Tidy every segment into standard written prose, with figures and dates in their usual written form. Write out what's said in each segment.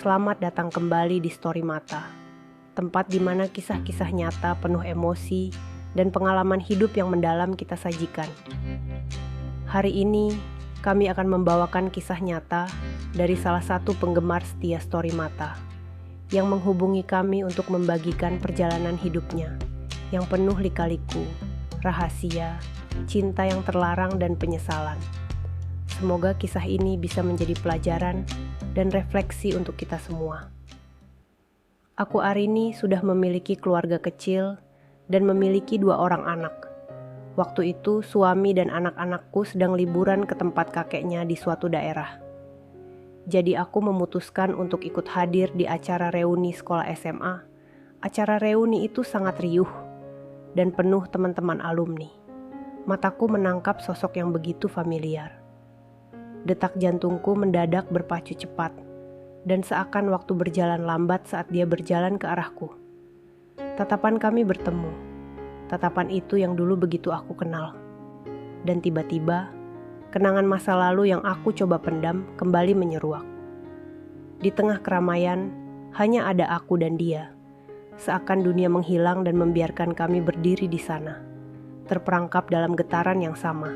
Selamat datang kembali di Story Mata, tempat di mana kisah-kisah nyata penuh emosi dan pengalaman hidup yang mendalam kita sajikan. Hari ini, kami akan membawakan kisah nyata dari salah satu penggemar setia Story Mata yang menghubungi kami untuk membagikan perjalanan hidupnya yang penuh lika-liku, rahasia, cinta yang terlarang, dan penyesalan. Semoga kisah ini bisa menjadi pelajaran dan refleksi untuk kita semua. Aku Arini sudah memiliki keluarga kecil dan memiliki 2 orang anak. Waktu itu suami dan anak-anakku sedang liburan ke tempat kakeknya di suatu daerah. Jadi aku memutuskan untuk ikut hadir di acara reuni sekolah SMA. Acara reuni itu sangat riuh dan penuh teman-teman alumni. Mataku menangkap sosok yang begitu familiar. Detak jantungku mendadak berpacu cepat, dan seakan waktu berjalan lambat saat dia berjalan ke arahku. Tatapan kami bertemu, tatapan itu yang dulu begitu aku kenal. Dan tiba-tiba, kenangan masa lalu yang aku coba pendam kembali menyeruak. Di tengah keramaian, hanya ada aku dan dia. Seakan dunia menghilang dan membiarkan kami berdiri di sana, terperangkap dalam getaran yang sama.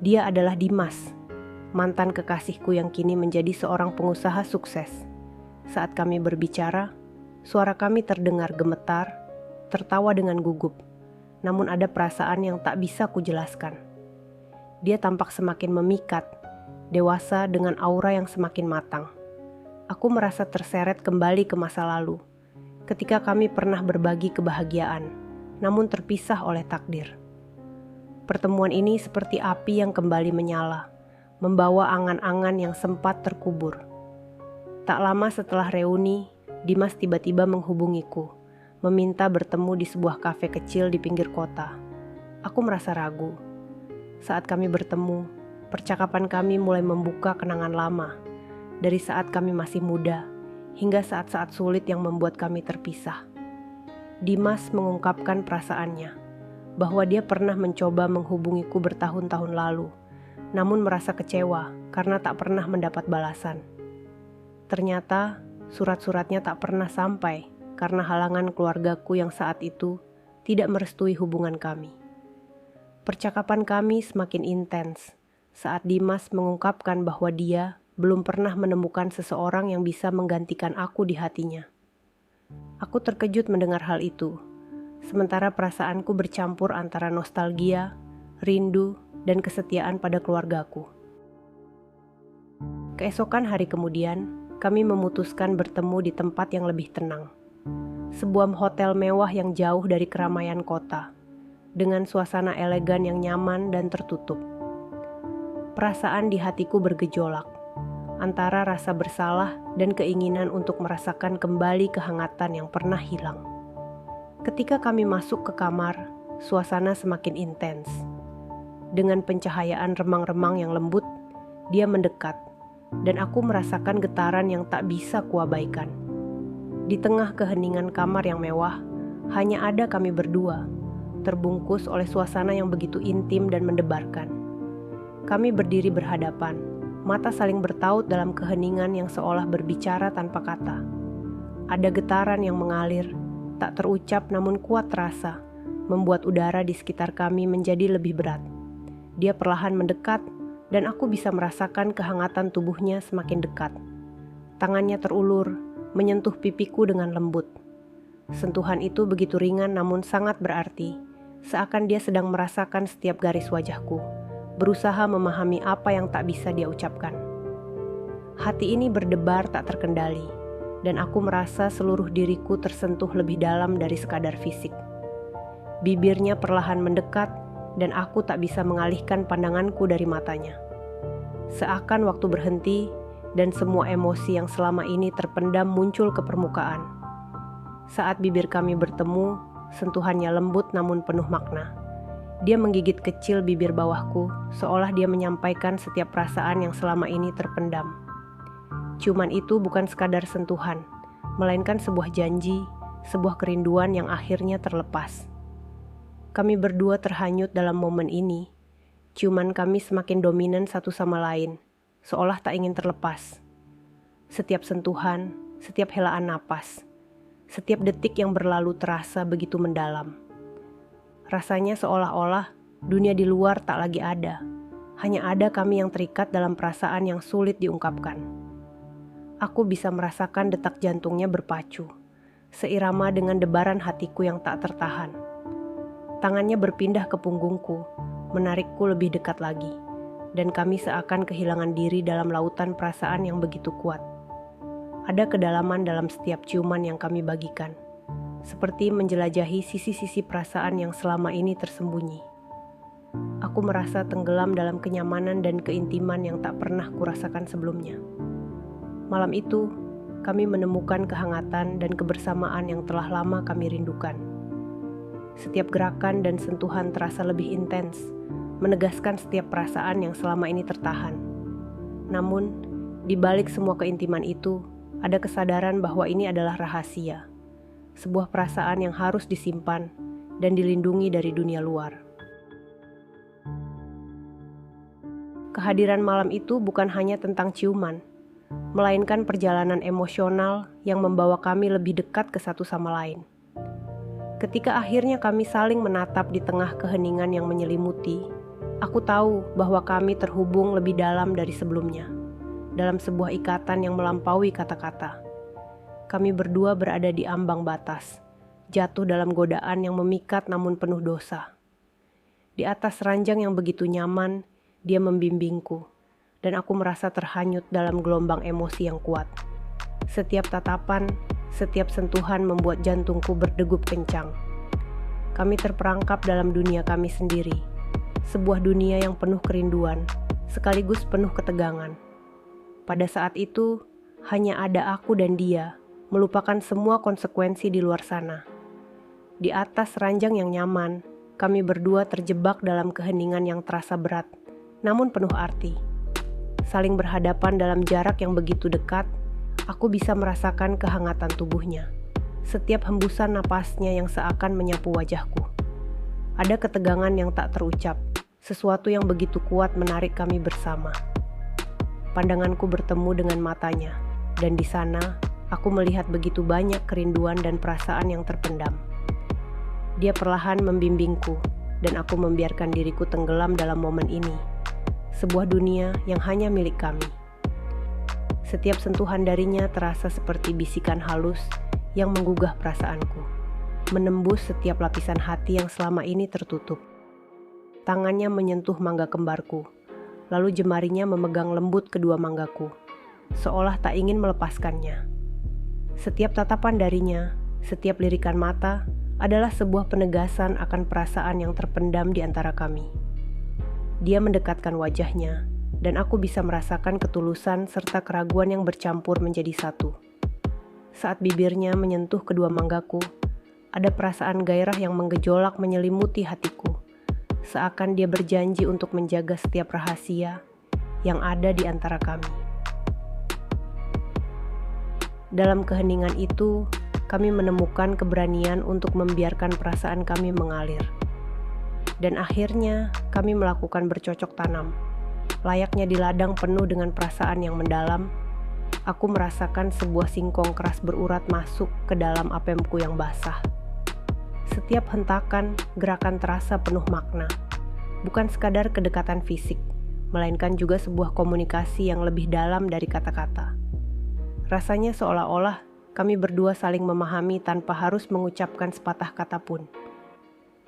Dia adalah Dimas, mantan kekasihku yang kini menjadi seorang pengusaha sukses. Saat kami berbicara, suara kami terdengar gemetar, tertawa dengan gugup. Namun ada perasaan yang tak bisa kujelaskan. Dia tampak semakin memikat, dewasa dengan aura yang semakin matang. Aku merasa terseret kembali ke masa lalu, ketika kami pernah berbagi kebahagiaan, namun terpisah oleh takdir. Pertemuan ini seperti api yang kembali menyala, membawa angan-angan yang sempat terkubur. Tak lama setelah reuni, Dimas tiba-tiba menghubungiku, meminta bertemu di sebuah kafe kecil di pinggir kota. Aku merasa ragu. Saat kami bertemu, percakapan kami mulai membuka kenangan lama, dari saat kami masih muda, hingga saat-saat sulit yang membuat kami terpisah. Dimas mengungkapkan perasaannya, bahwa dia pernah mencoba menghubungiku bertahun-tahun lalu, namun merasa kecewa karena tak pernah mendapat balasan. Ternyata surat-suratnya tak pernah sampai karena halangan keluargaku yang saat itu tidak merestui hubungan kami. Percakapan kami semakin intens saat Dimas mengungkapkan bahwa dia belum pernah menemukan seseorang yang bisa menggantikan aku di hatinya. Aku terkejut mendengar hal itu, sementara perasaanku bercampur antara nostalgia, rindu, dan kesetiaan pada keluargaku. Keesokan hari kemudian, kami memutuskan bertemu di tempat yang lebih tenang. Sebuah hotel mewah yang jauh dari keramaian kota, dengan suasana elegan yang nyaman dan tertutup. Perasaan di hatiku bergejolak, antara rasa bersalah dan keinginan untuk merasakan kembali kehangatan yang pernah hilang. Ketika kami masuk ke kamar, suasana semakin intens. Dengan pencahayaan remang-remang yang lembut, dia mendekat, dan aku merasakan getaran yang tak bisa kuabaikan. Di tengah keheningan kamar yang mewah, hanya ada kami berdua, terbungkus oleh suasana yang begitu intim dan mendebarkan. Kami berdiri berhadapan, mata saling bertaut dalam keheningan yang seolah berbicara tanpa kata. Ada getaran yang mengalir, tak terucap namun kuat terasa, membuat udara di sekitar kami menjadi lebih berat. Dia perlahan mendekat, dan aku bisa merasakan kehangatan tubuhnya semakin dekat. Tangannya terulur, menyentuh pipiku dengan lembut. Sentuhan itu begitu ringan namun sangat berarti, seakan dia sedang merasakan setiap garis wajahku, berusaha memahami apa yang tak bisa dia ucapkan. Hati ini berdebar tak terkendali, dan aku merasa seluruh diriku tersentuh lebih dalam dari sekadar fisik. Bibirnya perlahan mendekat, dan aku tak bisa mengalihkan pandanganku dari matanya. Seakan waktu berhenti, dan semua emosi yang selama ini terpendam muncul ke permukaan. Saat bibir kami bertemu, sentuhannya lembut namun penuh makna. Dia menggigit kecil bibir bawahku, seolah dia menyampaikan setiap perasaan yang selama ini terpendam. Ciuman itu bukan sekadar sentuhan, melainkan sebuah janji, sebuah kerinduan yang akhirnya terlepas. Kami berdua terhanyut dalam momen ini. Ciuman kami semakin dominan satu sama lain, seolah tak ingin terlepas. Setiap sentuhan, setiap helaan napas, setiap detik yang berlalu terasa begitu mendalam. Rasanya seolah-olah dunia di luar tak lagi ada. Hanya ada kami yang terikat dalam perasaan yang sulit diungkapkan. Aku bisa merasakan detak jantungnya berpacu, seirama dengan debaran hatiku yang tak tertahan. Tangannya berpindah ke punggungku, menarikku lebih dekat lagi, dan kami seakan kehilangan diri dalam lautan perasaan yang begitu kuat. Ada kedalaman dalam setiap ciuman yang kami bagikan, seperti menjelajahi sisi-sisi perasaan yang selama ini tersembunyi. Aku merasa tenggelam dalam kenyamanan dan keintiman yang tak pernah kurasakan sebelumnya. Malam itu, kami menemukan kehangatan dan kebersamaan yang telah lama kami rindukan. Setiap gerakan dan sentuhan terasa lebih intens, menegaskan setiap perasaan yang selama ini tertahan. Namun, di balik semua keintiman itu, ada kesadaran bahwa ini adalah rahasia, sebuah perasaan yang harus disimpan dan dilindungi dari dunia luar. Kehadiran malam itu bukan hanya tentang ciuman, melainkan perjalanan emosional yang membawa kami lebih dekat ke satu sama lain. Ketika akhirnya kami saling menatap di tengah keheningan yang menyelimuti, aku tahu bahwa kami terhubung lebih dalam dari sebelumnya, dalam sebuah ikatan yang melampaui kata-kata. Kami berdua berada di ambang batas, jatuh dalam godaan yang memikat namun penuh dosa. Di atas ranjang yang begitu nyaman, dia membimbingku, dan aku merasa terhanyut dalam gelombang emosi yang kuat. Setiap tatapan, setiap sentuhan membuat jantungku berdegup kencang. Kami terperangkap dalam dunia kami sendiri, sebuah dunia yang penuh kerinduan, sekaligus penuh ketegangan. Pada saat itu, hanya ada aku dan dia, melupakan semua konsekuensi di luar sana. Di atas ranjang yang nyaman, kami berdua terjebak dalam keheningan yang terasa berat, namun penuh arti. Saling berhadapan dalam jarak yang begitu dekat, aku bisa merasakan kehangatan tubuhnya. Setiap hembusan napasnya yang seakan menyapu wajahku. Ada ketegangan yang tak terucap, sesuatu yang begitu kuat menarik kami bersama. Pandanganku bertemu dengan matanya, dan di sana aku melihat begitu banyak kerinduan dan perasaan yang terpendam. Dia perlahan membimbingku, dan aku membiarkan diriku tenggelam dalam momen ini. Sebuah dunia yang hanya milik kami. Setiap sentuhan darinya terasa seperti bisikan halus yang menggugah perasaanku, menembus setiap lapisan hati yang selama ini tertutup. Tangannya menyentuh mangga kembarku, lalu jemarinya memegang lembut kedua manggaku, seolah tak ingin melepaskannya. Setiap tatapan darinya, setiap lirikan mata, adalah sebuah penegasan akan perasaan yang terpendam di antara kami. Dia mendekatkan wajahnya, dan aku bisa merasakan ketulusan serta keraguan yang bercampur menjadi satu. Saat bibirnya menyentuh kedua manggaku, ada perasaan gairah yang menggejolak menyelimuti hatiku, seakan dia berjanji untuk menjaga setiap rahasia yang ada di antara kami. Dalam keheningan itu, kami menemukan keberanian untuk membiarkan perasaan kami mengalir. Dan akhirnya kami melakukan bercocok tanam. Layaknya di ladang penuh dengan perasaan yang mendalam, aku merasakan sebuah singkong keras berurat masuk ke dalam apemku yang basah. Setiap hentakan, gerakan terasa penuh makna. Bukan sekadar kedekatan fisik, melainkan juga sebuah komunikasi yang lebih dalam dari kata-kata. Rasanya seolah-olah kami berdua saling memahami tanpa harus mengucapkan sepatah kata pun.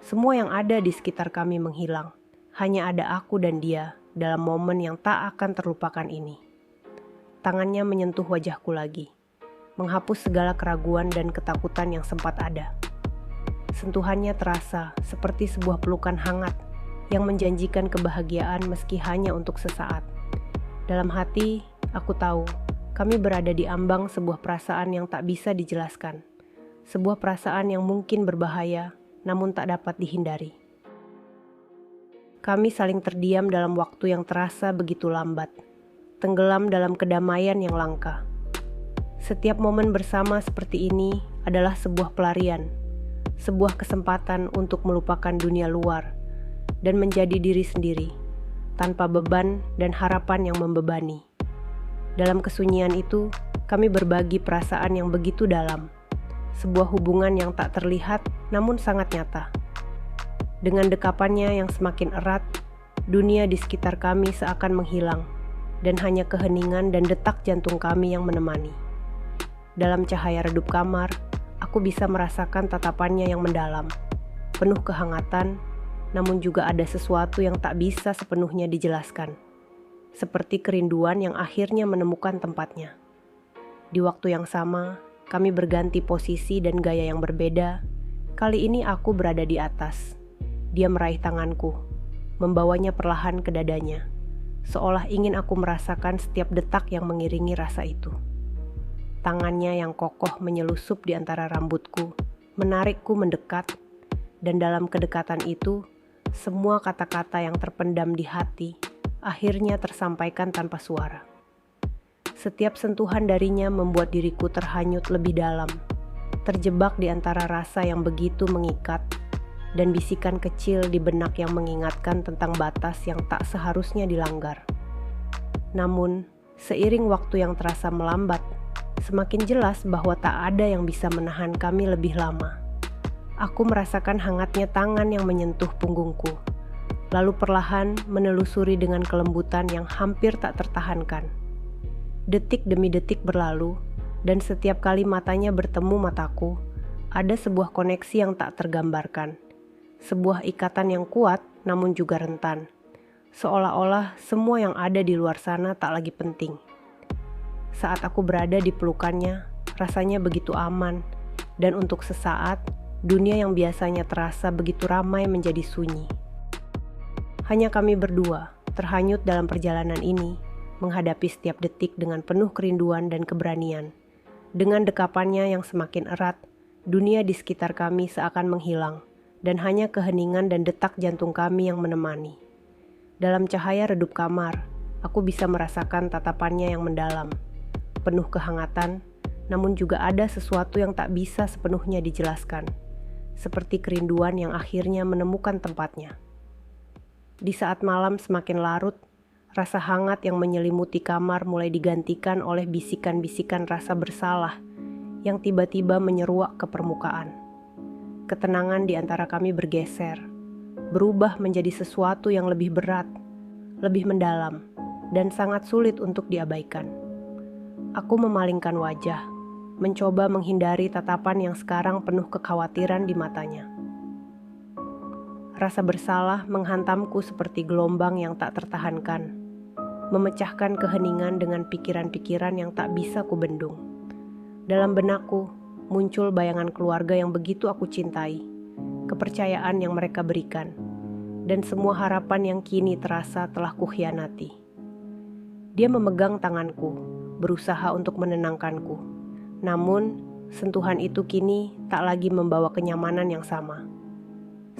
Semua yang ada di sekitar kami menghilang. Hanya ada aku dan dia dalam momen yang tak akan terlupakan ini. Tangannya menyentuh wajahku lagi, menghapus segala keraguan dan ketakutan yang sempat ada. Sentuhannya terasa seperti sebuah pelukan hangat yang menjanjikan kebahagiaan meski hanya untuk sesaat. Dalam hati, aku tahu kami berada di ambang sebuah perasaan yang tak bisa dijelaskan. Sebuah perasaan yang mungkin berbahaya, namun tak dapat dihindari. Kami saling terdiam dalam waktu yang terasa begitu lambat, tenggelam dalam kedamaian yang langka. Setiap momen bersama seperti ini adalah sebuah pelarian, sebuah kesempatan untuk melupakan dunia luar dan menjadi diri sendiri, tanpa beban dan harapan yang membebani. Dalam kesunyian itu, kami berbagi perasaan yang begitu dalam. Sebuah hubungan yang tak terlihat namun sangat nyata. Dengan dekapannya yang semakin erat, dunia di sekitar kami seakan menghilang, dan hanya keheningan dan detak jantung kami yang menemani. Dalam cahaya redup kamar, aku bisa merasakan tatapannya yang mendalam, penuh kehangatan, namun juga ada sesuatu yang tak bisa sepenuhnya dijelaskan. Seperti kerinduan yang akhirnya menemukan tempatnya. Di waktu yang sama, kami berganti posisi dan gaya yang berbeda. Kali ini aku berada di atas. Dia meraih tanganku, membawanya perlahan ke dadanya, seolah ingin aku merasakan setiap detak yang mengiringi rasa itu. Tangannya yang kokoh menyelusup di antara rambutku, menarikku mendekat, dan dalam kedekatan itu, semua kata-kata yang terpendam di hati akhirnya tersampaikan tanpa suara. Setiap sentuhan darinya membuat diriku terhanyut lebih dalam, terjebak di antara rasa yang begitu mengikat, dan bisikan kecil di benak yang mengingatkan tentang batas yang tak seharusnya dilanggar. Namun, seiring waktu yang terasa melambat, semakin jelas bahwa tak ada yang bisa menahan kami lebih lama. Aku merasakan hangatnya tangan yang menyentuh punggungku, lalu perlahan menelusuri dengan kelembutan yang hampir tak tertahankan. Detik demi detik berlalu, dan setiap kali matanya bertemu mataku, ada sebuah koneksi yang tak tergambarkan. Sebuah ikatan yang kuat namun juga rentan. Seolah-olah semua yang ada di luar sana tak lagi penting. Saat aku berada di pelukannya, rasanya begitu aman, dan untuk sesaat, dunia yang biasanya terasa begitu ramai menjadi sunyi. Hanya kami berdua, terhanyut dalam perjalanan ini, menghadapi setiap detik dengan penuh kerinduan dan keberanian. Dengan dekapannya yang semakin erat, dunia di sekitar kami seakan menghilang, dan hanya keheningan dan detak jantung kami yang menemani. Dalam cahaya redup kamar, aku bisa merasakan tatapannya yang mendalam, penuh kehangatan, namun juga ada sesuatu yang tak bisa sepenuhnya dijelaskan, seperti kerinduan yang akhirnya menemukan tempatnya. Di saat malam semakin larut, rasa hangat yang menyelimuti kamar mulai digantikan oleh bisikan-bisikan rasa bersalah yang tiba-tiba menyeruak ke permukaan. Ketenangan di antara kami bergeser, berubah menjadi sesuatu yang lebih berat, lebih mendalam, dan sangat sulit untuk diabaikan. Aku memalingkan wajah, mencoba menghindari tatapan yang sekarang penuh kekhawatiran di matanya. Rasa bersalah menghantamku seperti gelombang yang tak tertahankan, memecahkan keheningan dengan pikiran-pikiran yang tak bisa kubendung. Dalam benakku, muncul bayangan keluarga yang begitu aku cintai, kepercayaan yang mereka berikan, dan semua harapan yang kini terasa telah kukhianati. Dia memegang tanganku, berusaha untuk menenangkanku. Namun, sentuhan itu kini tak lagi membawa kenyamanan yang sama.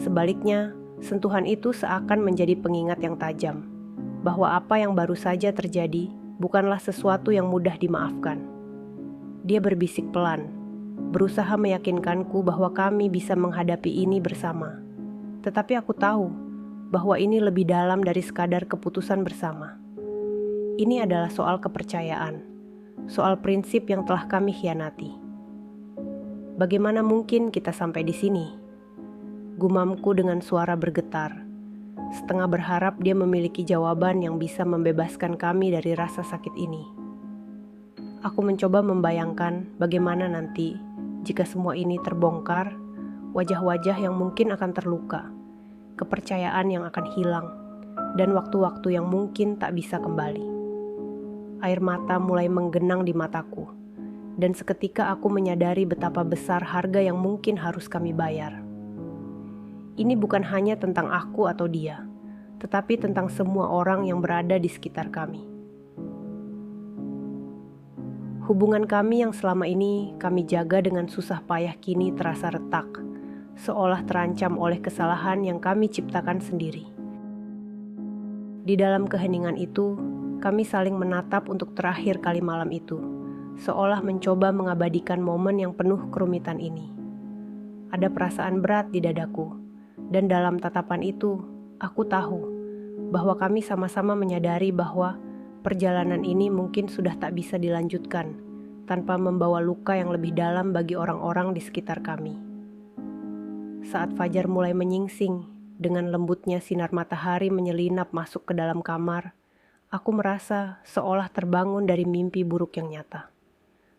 Sebaliknya, sentuhan itu seakan menjadi pengingat yang tajam, bahwa apa yang baru saja terjadi bukanlah sesuatu yang mudah dimaafkan. Dia berbisik pelan, berusaha meyakinkanku bahwa kami bisa menghadapi ini bersama. Tetapi aku tahu bahwa ini lebih dalam dari sekadar keputusan bersama. Ini adalah soal kepercayaan, soal prinsip yang telah kami khianati. Bagaimana mungkin kita sampai di sini? Gumamku dengan suara bergetar, setengah berharap dia memiliki jawaban yang bisa membebaskan kami dari rasa sakit ini. Aku mencoba membayangkan bagaimana nanti jika semua ini terbongkar, wajah-wajah yang mungkin akan terluka, kepercayaan yang akan hilang, dan waktu-waktu yang mungkin tak bisa kembali. Air mata mulai menggenang di mataku, dan seketika aku menyadari betapa besar harga yang mungkin harus kami bayar. Ini bukan hanya tentang aku atau dia, tetapi tentang semua orang yang berada di sekitar kami. Hubungan kami yang selama ini kami jaga dengan susah payah kini terasa retak, seolah terancam oleh kesalahan yang kami ciptakan sendiri. Di dalam keheningan itu, kami saling menatap untuk terakhir kali malam itu, seolah mencoba mengabadikan momen yang penuh kerumitan ini. Ada perasaan berat di dadaku, dan dalam tatapan itu, aku tahu bahwa kami sama-sama menyadari bahwa perjalanan ini mungkin sudah tak bisa dilanjutkan tanpa membawa luka yang lebih dalam bagi orang-orang di sekitar kami. Saat fajar mulai menyingsing, dengan lembutnya sinar matahari menyelinap masuk ke dalam kamar, aku merasa seolah terbangun dari mimpi buruk yang nyata.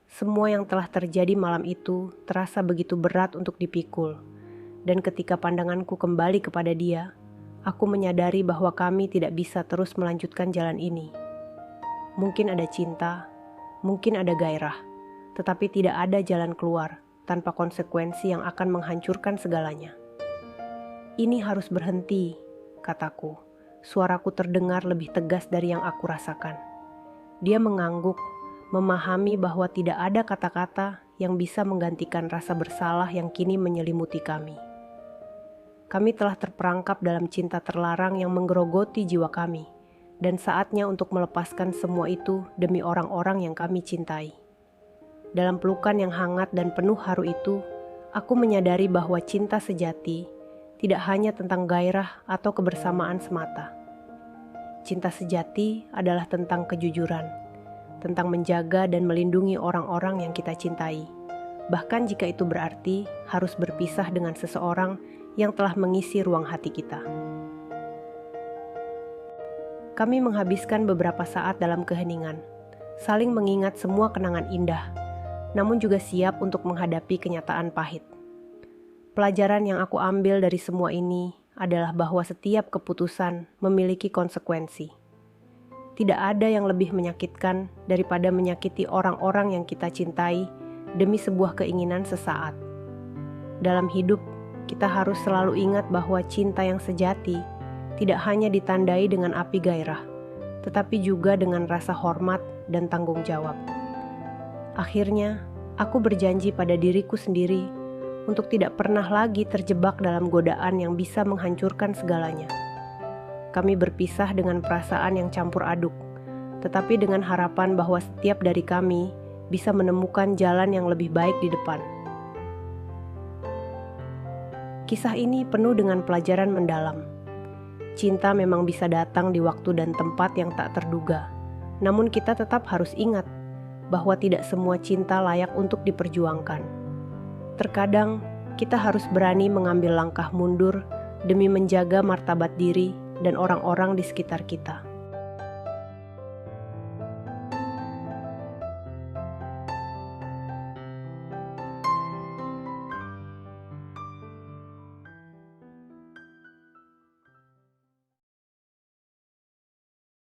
Semua yang telah terjadi malam itu terasa begitu berat untuk dipikul, dan ketika pandanganku kembali kepada dia, aku menyadari bahwa kami tidak bisa terus melanjutkan jalan ini. Mungkin ada cinta, mungkin ada gairah, tetapi tidak ada jalan keluar tanpa konsekuensi yang akan menghancurkan segalanya. Ini harus berhenti, kataku. Suaraku terdengar lebih tegas dari yang aku rasakan. Dia mengangguk, memahami bahwa tidak ada kata-kata yang bisa menggantikan rasa bersalah yang kini menyelimuti kami. Kami telah terperangkap dalam cinta terlarang yang menggerogoti jiwa kami, dan saatnya untuk melepaskan semua itu demi orang-orang yang kami cintai. Dalam pelukan yang hangat dan penuh haru itu, aku menyadari bahwa cinta sejati tidak hanya tentang gairah atau kebersamaan semata. Cinta sejati adalah tentang kejujuran, tentang menjaga dan melindungi orang-orang yang kita cintai, bahkan jika itu berarti harus berpisah dengan seseorang yang telah mengisi ruang hati kita. Kami menghabiskan beberapa saat dalam keheningan, saling mengingat semua kenangan indah, namun juga siap untuk menghadapi kenyataan pahit. Pelajaran yang aku ambil dari semua ini adalah bahwa setiap keputusan memiliki konsekuensi. Tidak ada yang lebih menyakitkan daripada menyakiti orang-orang yang kita cintai demi sebuah keinginan sesaat. Dalam hidup, kita harus selalu ingat bahwa cinta yang sejati tidak hanya ditandai dengan api gairah, tetapi juga dengan rasa hormat dan tanggung jawab. Akhirnya, aku berjanji pada diriku sendiri untuk tidak pernah lagi terjebak dalam godaan yang bisa menghancurkan segalanya. Kami berpisah dengan perasaan yang campur aduk, tetapi dengan harapan bahwa setiap dari kami bisa menemukan jalan yang lebih baik di depan. Kisah ini penuh dengan pelajaran mendalam. Cinta memang bisa datang di waktu dan tempat yang tak terduga, namun kita tetap harus ingat bahwa tidak semua cinta layak untuk diperjuangkan. Terkadang, kita harus berani mengambil langkah mundur demi menjaga martabat diri dan orang-orang di sekitar kita.